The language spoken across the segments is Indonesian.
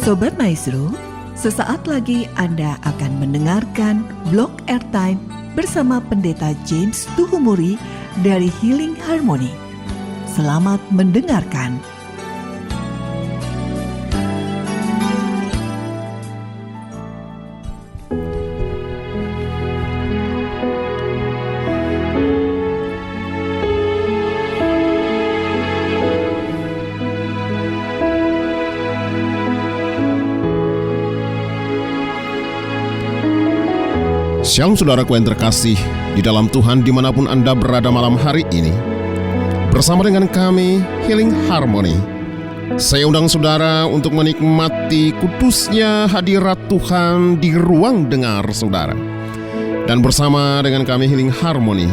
Sobat Maestro, sesaat lagi Anda akan mendengarkan Blog Airtime bersama Pendeta James Tuhumuri dari Healing Harmony. Selamat mendengarkan. Shalom saudaraku yang terkasih di dalam Tuhan dimanapun Anda berada malam hari ini. Bersama dengan kami Healing Harmony, saya undang saudara untuk menikmati kudusnya hadirat Tuhan di ruang dengar saudara. Dan bersama dengan kami Healing Harmony,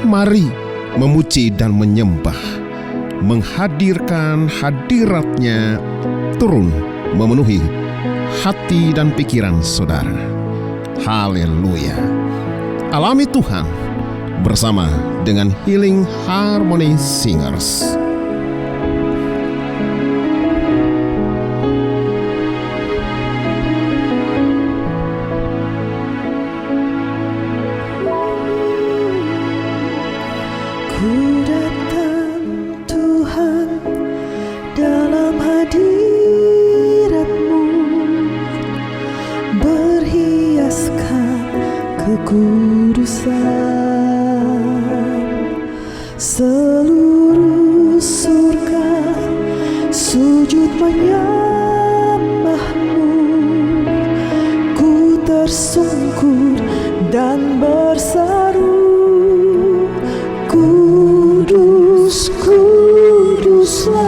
mari memuji dan menyembah, menghadirkan hadiratnya turun memenuhi hati dan pikiran saudara. Haleluya. Alami Tuhan bersama dengan Healing Harmony Singers. Ku datang Tuhan dalam hadirat-Mu, berhiaskan kekudusan. Seluruh surga sujud menyembah-Mu. Ku tersungkur dan berseru, Kudus, kuduslah,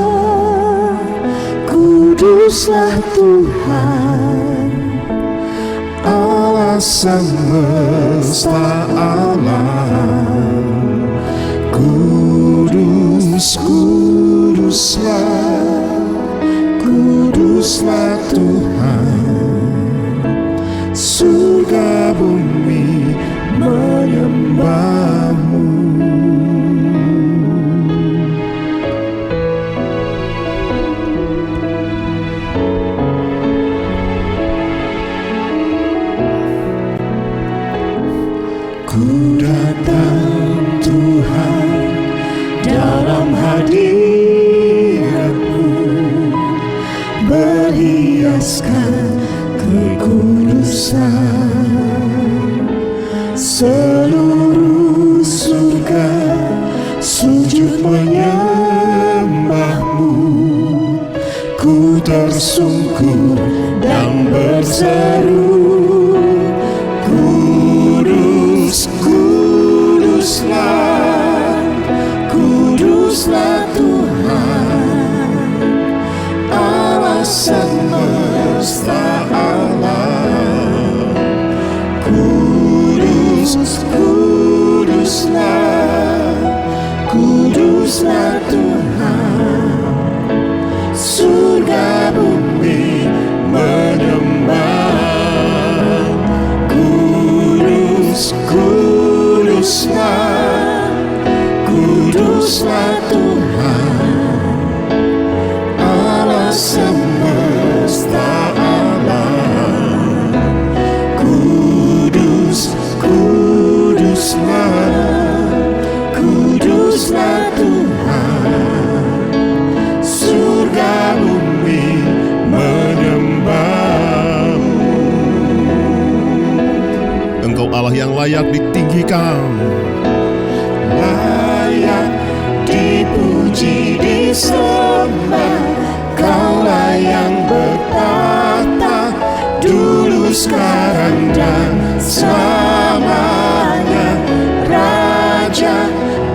kuduslah Tuhan, Allah semesta alam. Kudus, kuduslah, kuduslah Tuhan, surga bumi menyembah-Mu. Ku datang Tuhan dalam hadirat-Mu, berhiaskan kekudusan. Seluruh surga sujud menyembah-Mu. Ku tersungkur dan berseru, Kudus, kuduslah, kuduslah Tuhan, Allah semesta alam. Kudus, kuduslah, kuduslah Tuhan, surga bumi menyembah. Kudus, kuduslah, kuduslah Tuhan, Allah semesta alam. Kudus, kuduslah, kuduslah Tuhan, surga bumi menyembah. Engkau Allah yang layak ditinggikan, layak dipuji disembah. Kaulah yang bertata dulu, sekarang dan selamanya, Raja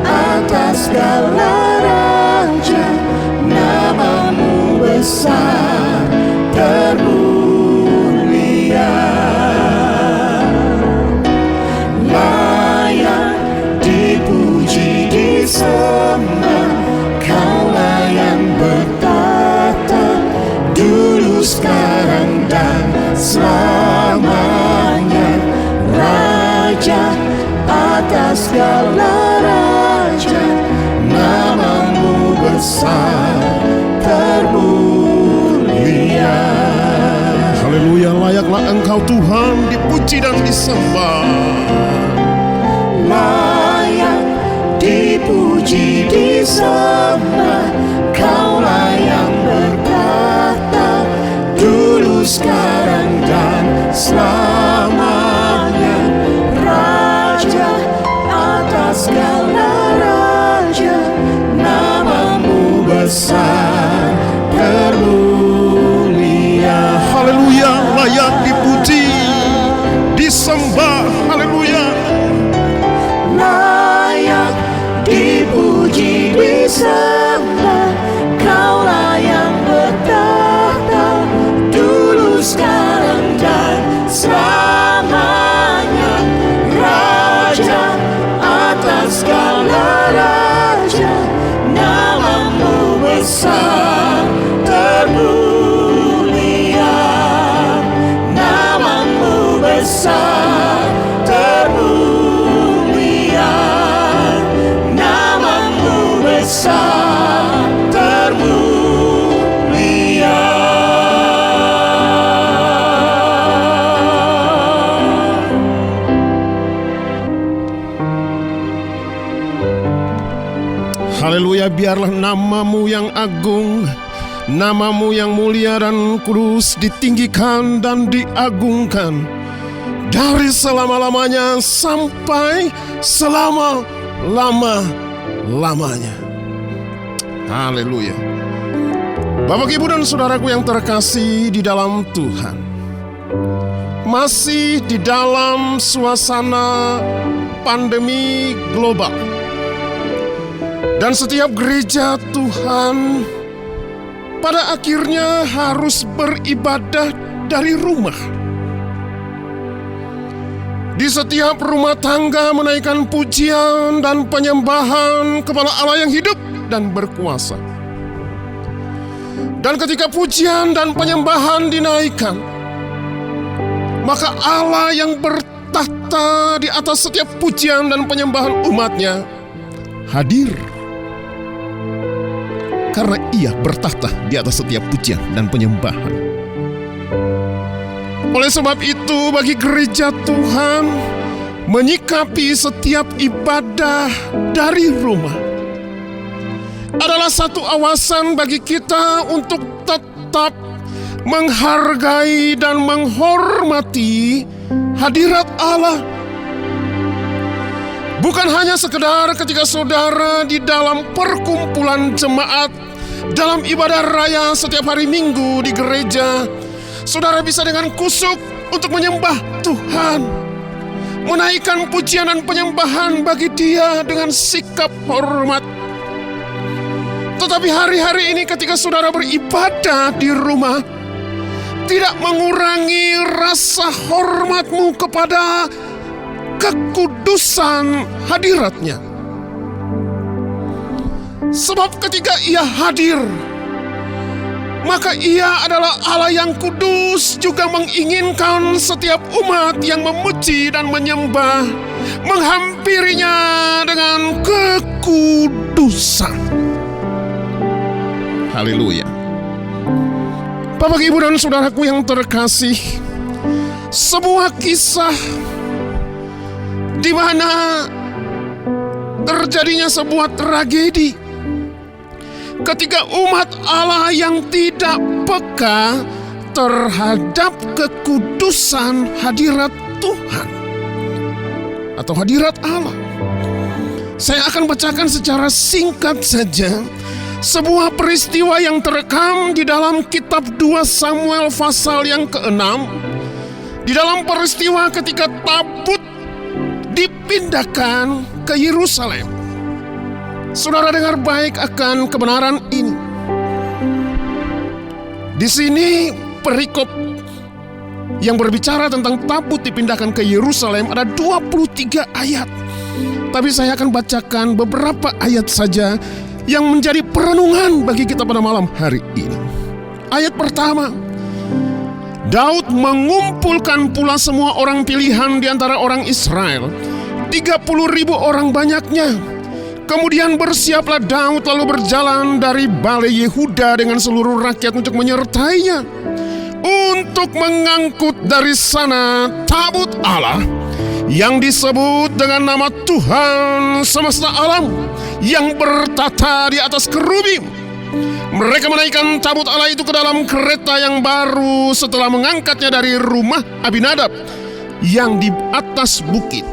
atas segala raja. Namamu besar termulia, layak dipuji disembah. Kaulah yang bertata dulu, sekarang dan selamanya, Raja atas segala raja. Namamu besar termulia. Engkau Tuhan dipuji dan disembah. Layak dipuji disembah, Kaulah yang bertahta dulu, sekarang dan selamanya. Raja atas segala raja, namamu besar termulia. Haleluya, layak dipuji, disembah. Haleluya. Layak dipuji disembah, Kaulah yang bertahta dulu, sekarang dan selamanya. Raja atas segala raja, namamu besar termulia. Namamu besar termulia. Namamu besar termulia. Haleluya, biarlah namamu yang agung, namamu yang mulia dan kudus ditinggikan dan diagungkan dari selama-lamanya sampai selama-lama-lamanya. Haleluya. Bapak, Ibu, dan saudaraku yang terkasih di dalam Tuhan, masih di dalam suasana pandemi global, dan setiap gereja Tuhan pada akhirnya harus beribadah dari rumah. Di setiap rumah tangga menaikkan pujian dan penyembahan kepada Allah yang hidup dan berkuasa. Dan ketika pujian dan penyembahan dinaikkan, maka Allah yang bertahta di atas setiap pujian dan penyembahan umatnya hadir. Karena Ia bertahta di atas setiap pujian dan penyembahan. Oleh sebab itu, bagi gereja Tuhan menyikapi setiap ibadah dari rumah adalah satu awasan bagi kita untuk tetap menghargai dan menghormati hadirat Allah. Bukan hanya sekedar ketika saudara di dalam perkumpulan jemaat dalam ibadah raya setiap hari Minggu di gereja, saudara bisa dengan kusuk untuk menyembah Tuhan, menaikkan pujian dan penyembahan bagi Dia dengan sikap hormat. Tetapi hari-hari ini ketika saudara beribadah di rumah, tidak mengurangi rasa hormatmu kepada kekudusan hadiratnya. Sebab ketika Ia hadir, maka Ia adalah Allah yang kudus, juga menginginkan setiap umat yang memuji dan menyembah menghampirinya dengan kekudusan. Haleluya. Bapak, Ibu, dan saudaraku yang terkasih, sebuah kisah di mana terjadinya sebuah tragedi ketika umat Allah yang tidak peka terhadap kekudusan hadirat Tuhan atau hadirat Allah. Saya akan bacakan secara singkat saja sebuah peristiwa yang terekam di dalam kitab 2 Samuel pasal yang ke-6. Di dalam peristiwa ketika tabut dipindahkan ke Yerusalem. Saudara dengar baik akan kebenaran ini. Di sini perikop yang berbicara tentang tabut dipindahkan ke Yerusalem ada 23 ayat. Tapi saya akan bacakan beberapa ayat saja yang menjadi perenungan bagi kita pada malam hari ini. Ayat pertama, Daud mengumpulkan pula semua orang pilihan di antara orang Israel, 30.000 orang banyaknya. Kemudian bersiaplah Daud lalu berjalan dari balai Yehuda dengan seluruh rakyat untuk menyertainya. untuk mengangkut dari sana tabut Allah yang disebut dengan nama Tuhan semesta alam yang bertata di atas kerubim. Mereka menaikkan tabut Allah itu ke dalam kereta yang baru setelah mengangkatnya dari rumah Abinadab yang di atas bukit.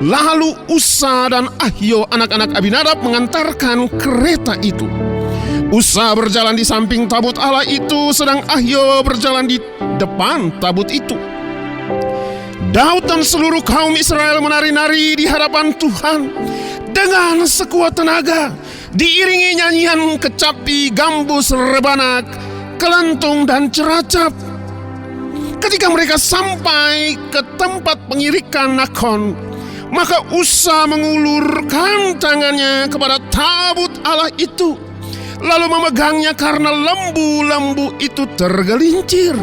Lalu Usa dan Ahio anak-anak Abinadab mengantarkan kereta itu. Usa berjalan di samping tabut Allah itu, sedang Ahio berjalan di depan tabut itu. Daud dan seluruh kaum Israel menari-nari di hadapan Tuhan dengan sekuat tenaga, diiringi nyanyian kecapi, gambus, rebana, kelentung, dan ceracap. Ketika mereka sampai ke tempat pengirikan Nakon, maka Usa mengulurkan tangannya kepada tabut Allah itu, lalu memegangnya karena lembu-lembu itu tergelincir.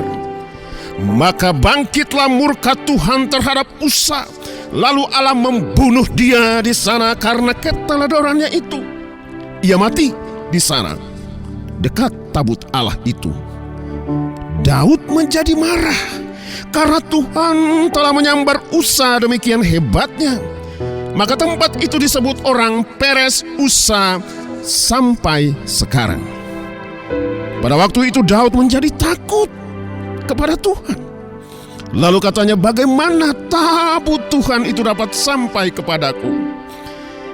Maka bangkitlah murka Tuhan terhadap Usa, lalu Allah membunuh dia di sana karena keteledorannya itu. Ia mati di sana, dekat tabut Allah itu. Daud menjadi marah karena Tuhan telah menyambar Usa demikian hebatnya. Maka tempat itu disebut orang Peres Usa sampai sekarang. Pada waktu itu Daud menjadi takut kepada Tuhan. Lalu katanya, bagaimana tabut Tuhan itu dapat sampai kepadaku?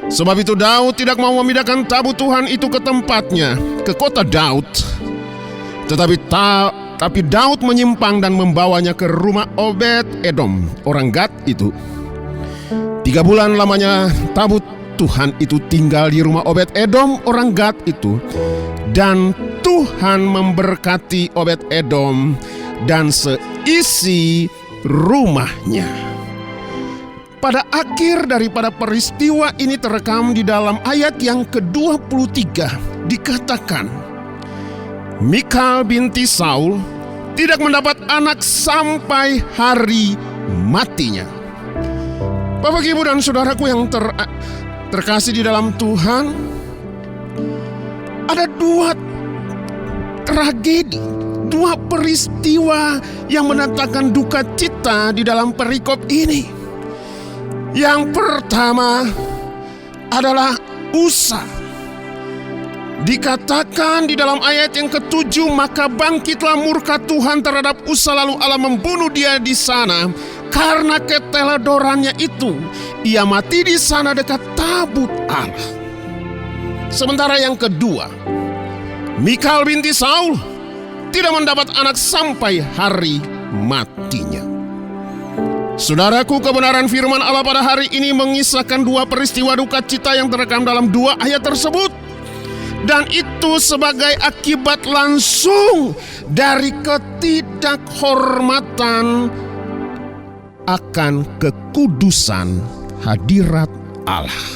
Sebab itu Daud tidak mau memindahkan tabut Tuhan itu ke tempatnya, ke kota Daud. Tapi Daud menyimpang dan membawanya ke rumah Obed Edom, orang Gad itu. 3 bulan lamanya tabut Tuhan itu tinggal di rumah Obed Edom, orang Gad itu. Dan Tuhan memberkati Obed Edom dan seisi rumahnya. Pada akhir daripada peristiwa ini terekam di dalam ayat yang ke-23 dikatakan, Mikal binti Saul tidak mendapat anak sampai hari matinya. Bapak, Ibu, dan saudaraku yang terkasih di dalam Tuhan, ada 2 tragedi, 2 peristiwa yang mendatangkan duka cita di dalam perikop ini. Yang pertama adalah Usa. Dikatakan di dalam ayat yang ke-7, maka bangkitlah murka Tuhan terhadap Usa, lalu Allah membunuh dia di sana karena keteledorannya itu. Ia mati di sana dekat tabut Allah. Sementara yang kedua, Mikal binti Saul tidak mendapat anak sampai hari matinya. Saudaraku, kebenaran firman Allah pada hari ini mengisahkan 2 peristiwa duka cita yang terekam dalam 2 ayat tersebut. Dan itu sebagai akibat langsung dari ketidakhormatan akan kekudusan hadirat Allah.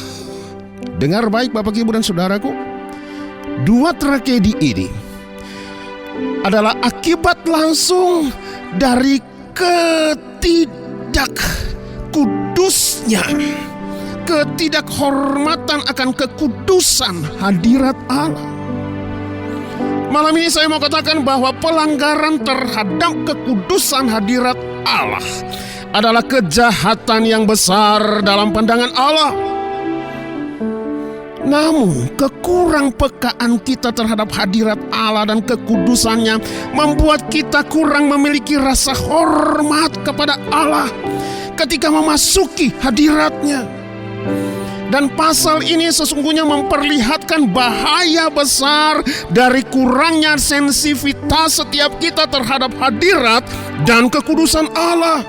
Dengar baik Bapak, Ibu, dan saudaraku, 2 tragedi ini adalah akibat langsung dari ketidakhormatan akan kekudusan hadirat Allah. Malam ini saya mau katakan bahwa pelanggaran terhadap kekudusan hadirat Allah adalah kejahatan yang besar dalam pandangan Allah. Namun kekurangpekaan kita terhadap hadirat Allah dan kekudusannya membuat kita kurang memiliki rasa hormat kepada Allah ketika memasuki hadiratnya. Dan pasal ini sesungguhnya memperlihatkan bahaya besar dari kurangnya sensitivitas setiap kita terhadap hadirat dan kekudusan Allah.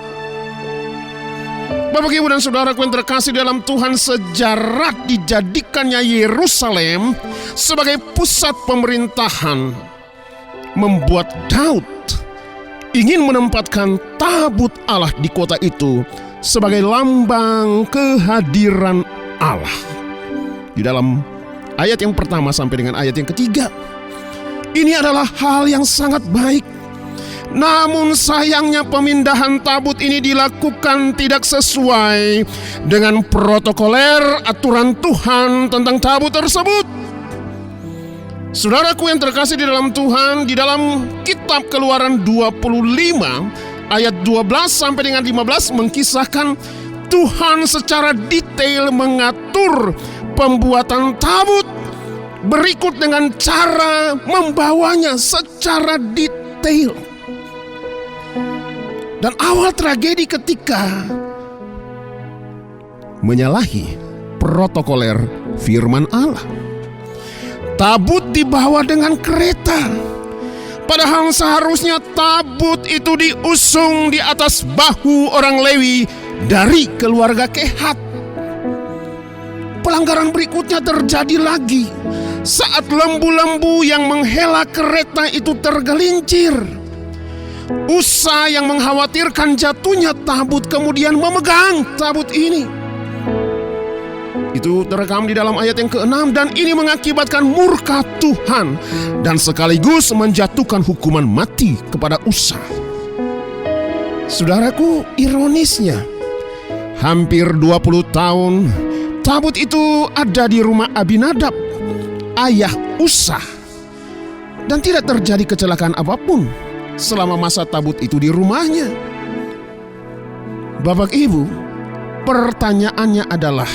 Bapak, Ibu, dan saudaraku yang terkasih dalam Tuhan, sejarah dijadikannya Yerusalem sebagai pusat pemerintahan membuat Daud ingin menempatkan tabut Allah di kota itu sebagai lambang kehadiran Allah. Di dalam ayat yang pertama sampai dengan ayat yang ketiga, ini adalah hal yang sangat baik. Namun sayangnya pemindahan tabut ini dilakukan tidak sesuai dengan protokoler aturan Tuhan tentang tabut tersebut. Saudaraku yang terkasih di dalam Tuhan, di dalam kitab Keluaran 25 ayat 12 sampai dengan 15 mengkisahkan Tuhan secara detail mengatur pembuatan tabut berikut dengan cara membawanya secara detail. Dan awal tragedi ketika menyalahi protokoler firman Allah. Tabut dibawa dengan kereta. Padahal seharusnya tabut itu diusung di atas bahu orang Lewi dari keluarga Kehat. Pelanggaran berikutnya terjadi lagi saat lembu-lembu yang menghela kereta itu tergelincir. Usa yang mengkhawatirkan jatuhnya tabut kemudian memegang tabut ini. Itu terekam di dalam ayat yang ke-6 dan ini mengakibatkan murka Tuhan dan sekaligus menjatuhkan hukuman mati kepada Usa. Saudaraku, ironisnya hampir 20 tahun tabut itu ada di rumah Abinadab, ayah Usa, dan tidak terjadi kecelakaan apapun selama masa tabut itu di rumahnya. Bapak Ibu, pertanyaannya adalah,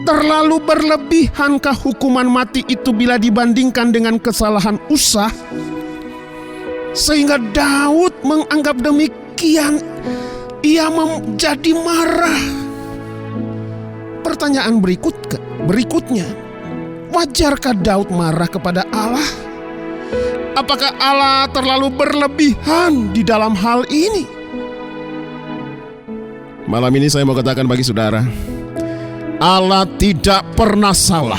terlalu berlebihankah hukuman mati itu bila dibandingkan dengan kesalahan Usa? Sehingga Daud menganggap demikian, ia menjadi marah. Pertanyaan berikutnya, wajarkah Daud marah kepada Allah? Apakah Allah terlalu berlebihan di dalam hal ini? Malam ini saya mau katakan bagi saudara, Allah tidak pernah salah.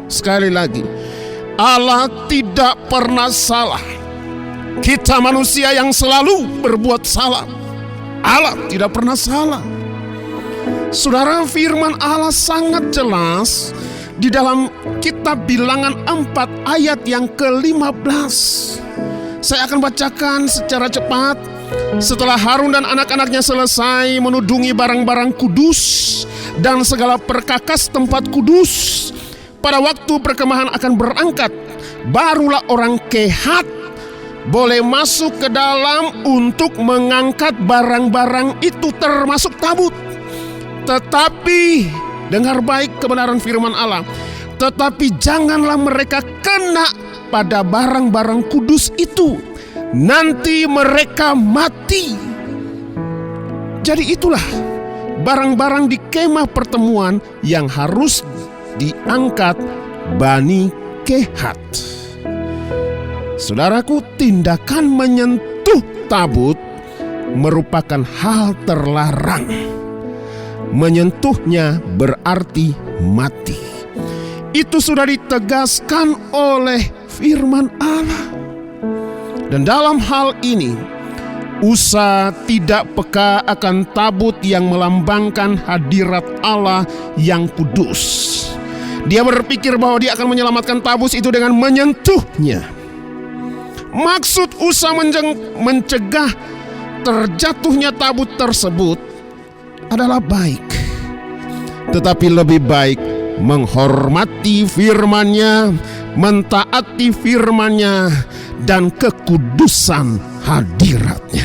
Sekali lagi, Allah tidak pernah salah. Kita manusia yang selalu berbuat salah. Allah tidak pernah salah. Saudara, firman Allah sangat jelas di dalam kitab Bilangan 4 ayat yang ke-15. Saya akan bacakan secara cepat. Setelah Harun dan anak-anaknya selesai menudungi barang-barang kudus dan segala perkakas tempat kudus, pada waktu perkemahan akan berangkat, barulah orang Kehat boleh masuk ke dalam untuk mengangkat barang-barang itu termasuk tabut. Tetapi, dengar baik kebenaran firman Allah, tetapi janganlah mereka kena pada barang-barang kudus itu, nanti mereka mati. Jadi itulah barang-barang di kemah pertemuan yang harus diangkat Bani Kehat. Saudaraku, tindakan menyentuh tabut merupakan hal terlarang. Menyentuhnya berarti mati. Itu sudah ditegaskan oleh firman Allah. Dan dalam hal ini, Usa tidak peka akan tabut yang melambangkan hadirat Allah yang kudus. Dia berpikir bahwa dia akan menyelamatkan tabut itu dengan menyentuhnya. Maksud Usa mencegah terjatuhnya tabut tersebut adalah baik. Tetapi lebih baik menghormati firman-Nya, mentaati firman-Nya, dan kekudusan hadirat-Nya.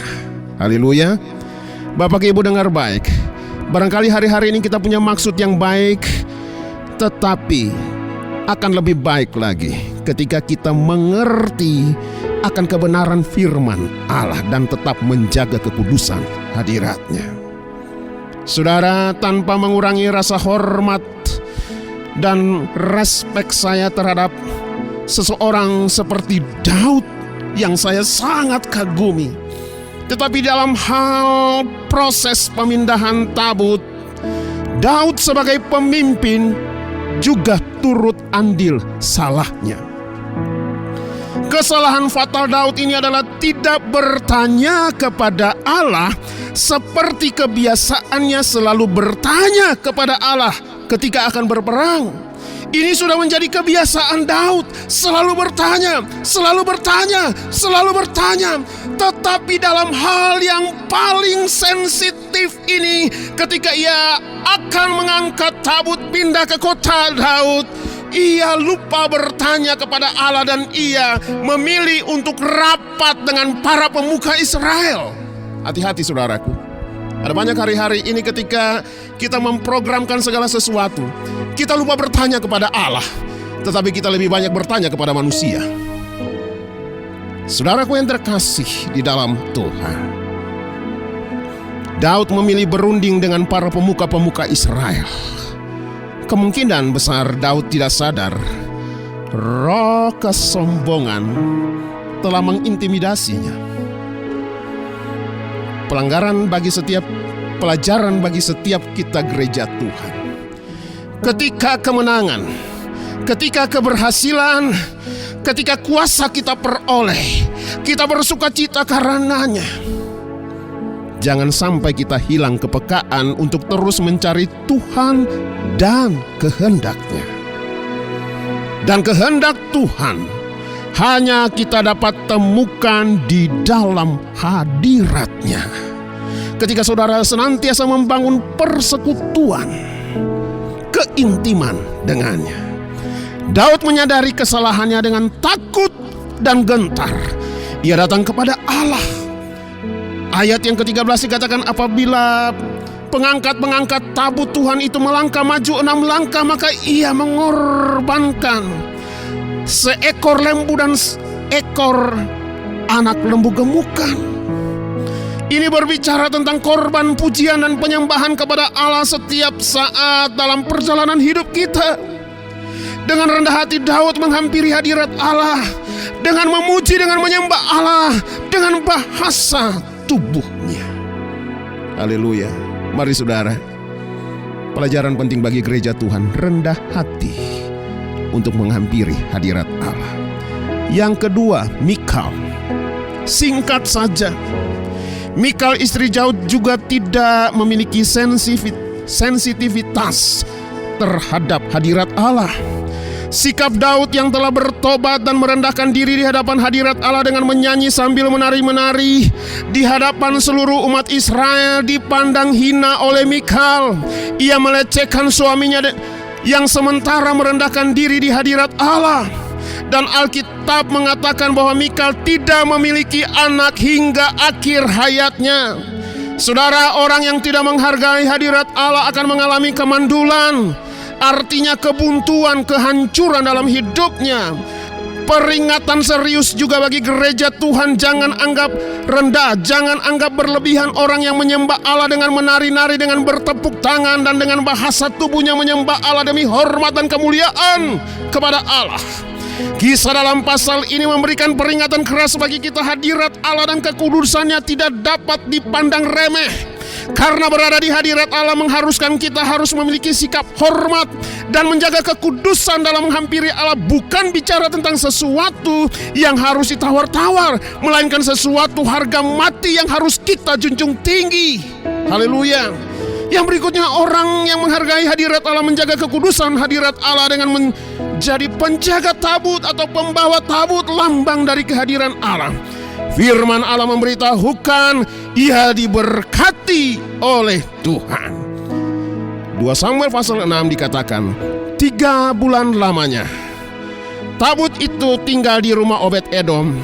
Haleluya. Bapak Ibu dengar baik. Barangkali hari-hari ini kita punya maksud yang baik, tetapi akan lebih baik lagi ketika kita mengerti akan kebenaran firman Allah dan tetap menjaga kekudusan hadirat-Nya. Saudara, tanpa mengurangi rasa hormat dan respek saya terhadap seseorang seperti Daud yang saya sangat kagumi, tetapi dalam hal proses pemindahan tabut, Daud sebagai pemimpin juga turut andil salahnya. Kesalahan fatal Daud ini adalah tidak bertanya kepada Allah seperti kebiasaannya selalu bertanya kepada Allah ketika akan berperang. Ini sudah menjadi kebiasaan Daud, selalu bertanya. Tetapi dalam hal yang paling sensitif ini, ketika ia akan mengangkat tabut pindah ke kota Daud, ia lupa bertanya kepada Allah dan ia memilih untuk rapat dengan para pemuka Israel. Hati-hati saudaraku. Ada banyak hari-hari ini ketika kita memprogramkan segala sesuatu, kita lupa bertanya kepada Allah, tetapi kita lebih banyak bertanya kepada manusia. Saudaraku yang terkasih di dalam Tuhan, Daud memilih berunding dengan para pemuka-pemuka Israel. Kemungkinan besar Daud tidak sadar roh kesombongan telah mengintimidasinya. Pelajaran bagi setiap kita gereja Tuhan. Ketika kemenangan, ketika keberhasilan, ketika kuasa kita peroleh, kita bersuka cita karenanya. Jangan sampai kita hilang kepekaan untuk terus mencari Tuhan dan kehendak-Nya. Dan kehendak Tuhan hanya kita dapat temukan di dalam hadirat-Nya. Ketika saudara senantiasa membangun persekutuan, keintiman dengannya. Daud menyadari kesalahannya dengan takut dan gentar. Ia datang kepada Allah. Ayat yang ke-13 dikatakan, apabila pengangkat tabut Tuhan itu melangkah maju 6 langkah, maka ia mengorbankan seekor lembu dan seekor anak lembu gemukan. Ini berbicara tentang korban pujian dan penyembahan kepada Allah setiap saat dalam perjalanan hidup kita. Dengan rendah hati Daud menghampiri hadirat Allah, dengan memuji, dengan menyembah Allah, dengan bahasa tubuhnya. Haleluya. Mari saudara, pelajaran penting bagi gereja Tuhan, rendah hati untuk menghampiri hadirat Allah. Yang kedua, Mikal. Singkat saja, Mikal istri Daud juga tidak memiliki sensitivitas terhadap hadirat Allah. Sikap Daud yang telah bertobat dan merendahkan diri di hadapan hadirat Allah dengan menyanyi sambil menari-menari di hadapan seluruh umat Israel dipandang hina oleh Mikal. Ia melecehkan suaminya yang sementara merendahkan diri di hadirat Allah. Dan Alkitab mengatakan bahwa Mikal tidak memiliki anak hingga akhir hayatnya. Saudara, orang yang tidak menghargai hadirat Allah akan mengalami kemandulan. Artinya kebuntuan, kehancuran dalam hidupnya. Peringatan serius juga bagi gereja Tuhan. Jangan anggap rendah, jangan anggap berlebihan orang yang menyembah Allah dengan menari-nari, dengan bertepuk tangan, dan dengan bahasa tubuhnya menyembah Allah demi hormat dan kemuliaan kepada Allah. Kisah dalam pasal ini memberikan peringatan keras bagi kita. Hadirat Allah dan kekudusannya tidak dapat dipandang remeh. Karena berada di hadirat Allah mengharuskan kita harus memiliki sikap hormat dan menjaga kekudusan dalam menghampiri Allah. Bukan bicara tentang sesuatu yang harus ditawar-tawar, melainkan sesuatu harga mati yang harus kita junjung tinggi. Haleluya. Yang berikutnya, orang yang menghargai hadirat Allah menjaga kekudusan hadirat Allah dengan menjadi penjaga tabut atau pembawa tabut, lambang dari kehadiran Allah. Firman Allah memberitahukan ia diberkati oleh Tuhan. 2 Samuel pasal 6 dikatakan, 3 bulan lamanya tabut itu tinggal di rumah Obed-Edom,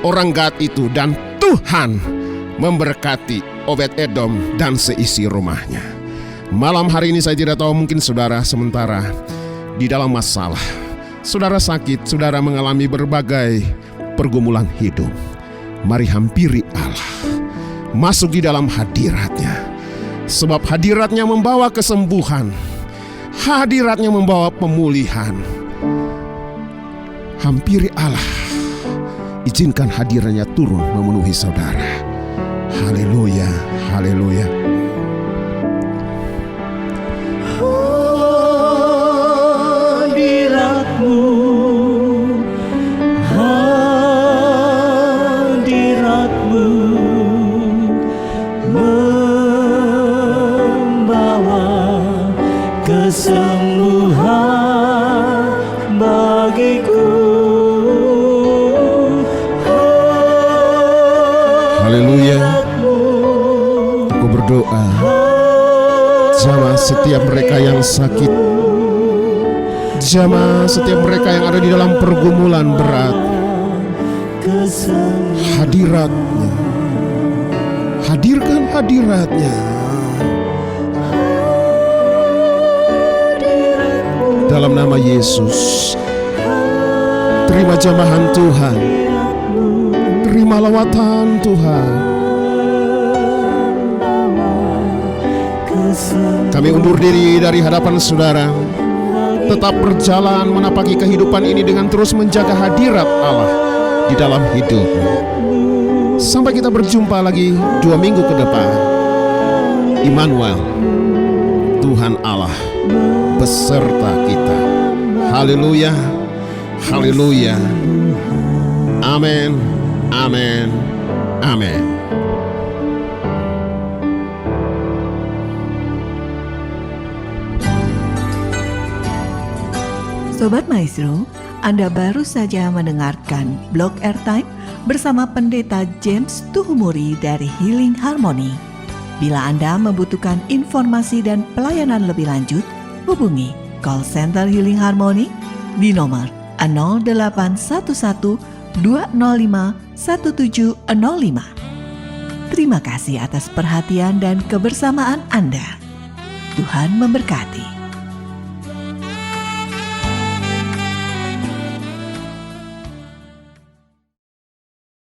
orang Gad itu, dan Tuhan memberkati Obed-Edom dan seisi rumahnya. Malam hari ini saya tidak tahu, mungkin saudara sementara di dalam masalah, saudara sakit, saudara mengalami berbagai pergumulan hidup. Mari hampiri Allah, masuk di dalam hadirat-Nya. Sebab hadirat-Nya membawa kesembuhan, hadirat-Nya membawa pemulihan. Hampiri Allah, izinkan hadirat-Nya turun memenuhi saudara. Haleluya, haleluya. Kesembuhan bagiku. Haleluya. Aku berdoa sama setiap mereka yang sakit, jamah setiap mereka yang ada di dalam pergumulan berat. Hadirat-Nya, hadirkan hadirat-Nya. Dalam nama Yesus, terima jamahan Tuhan, terima lawatan Tuhan. Kami undur diri dari hadapan saudara, tetap berjalan menapaki kehidupan ini dengan terus menjaga hadirat Allah di dalam hidup. Sampai kita berjumpa lagi 2 minggu ke depan. Immanuel, Tuhan Allah beserta kita. Haleluya, haleluya. Amin, amin, amin. Sobat Maestro, Anda baru saja mendengarkan Blog Airtime bersama Pendeta James Tuhumuri dari Healing Harmony. Bila Anda membutuhkan informasi dan pelayanan lebih lanjut, hubungi call center Healing Harmony di nomor 0811 205 1705. Terima kasih atas perhatian dan kebersamaan Anda. Tuhan memberkati.